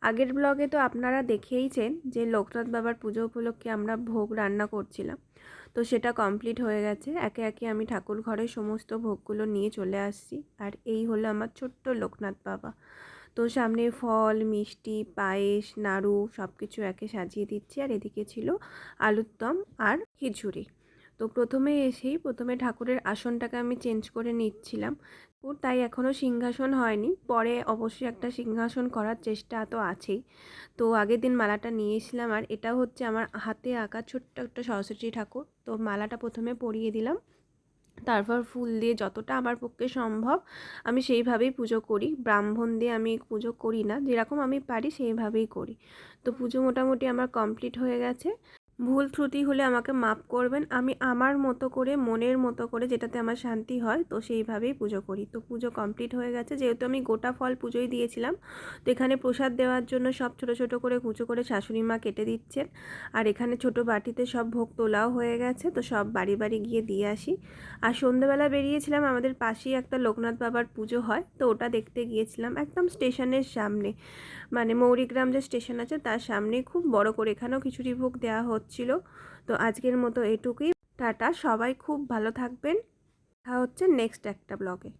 আগের ব্লগে তো আপনারা দেখেইছেন যে লোকনাথ বাবার পুজো উপলক্ষে আমরা ভোগ রান্না করছিলাম, তো সেটা কমপ্লিট হয়ে গেছে। একে একে আমি ঠাকুর ঘরে সমস্ত ভোগগুলো নিয়ে চলে আসছি। আর এই হলো আমার ছোট্ট লোকনাথ বাবা। তো সামনে ফল, মিষ্টি, পায়েস, নাড়ু সব কিছু একে সাজিয়ে দিচ্ছি। আর এদিকে ছিল আলুর দম আর খিচুড়ি। তো প্রথমে ঠাকুরের আসনটাকে আমি চেঞ্জ করে নিচ্ছিলাম। তাই এখনও সিংহাসন হয়নি, পরে অবশ্যই একটা সিংহাসন করার চেষ্টা তো আছেই। তো আগের দিন মালাটা নিয়ে এসেছিলাম, আর এটা হচ্ছে আমার হাতে আঁকা ছোট্ট একটা সরস্বতী ঠাকুর। তো মালাটা প্রথমে পরিয়ে দিলাম, তারপর ফুল দিয়ে যতটা আমার পক্ষে সম্ভব আমি সেইভাবেই পুজো করি। ব্রাহ্মণ দিয়ে আমি পুজো করি না, যেরকম আমি পারি সেইভাবেই করি। তো পুজো মোটামুটি আমার কমপ্লিট হয়ে গেছে। ভুল ত্রুটি হলে আমাকে মাপ করবেন। আমি আমার মতো করে, মনের মতো করে, যেটাতে আমার শান্তি হয়, তো সেইভাবেই পুজো করি। তো পুজো কমপ্লিট হয়ে গেছে। যেহেতু আমি গোটা ফল পুজোয় দিয়েছিলাম, তো এখানে প্রসাদ দেওয়ার জন্য সব ছোট ছোট করে কুচো করে শাশুড়ি মা কেটে দিচ্ছেন। আর এখানে ছোট বাটিতে সব ভোগ তোলাও হয়ে গেছে। তো সব বাড়ি বাড়ি গিয়ে দিয়ে আসি। আর সন্ধ্যেবেলা বেরিয়েছিলাম, আমাদের পাশেই একটা লোকনাথ বাবার পুজো হয়, তো ওটা দেখতে গিয়েছিলাম একদম স্টেশনের সামনে, মানে মৌরিগ্রাম যে স্টেশন আছে তার সামনে খুব বড় করে এখানেও খিচুড়ি ভোগ দেওয়া হচ্ছিল। তো আজকের মতো এটুকুই। টাটা, সবাই খুব ভালো থাকবেন। দেখা হচ্ছে নেক্সট একটা ব্লগে।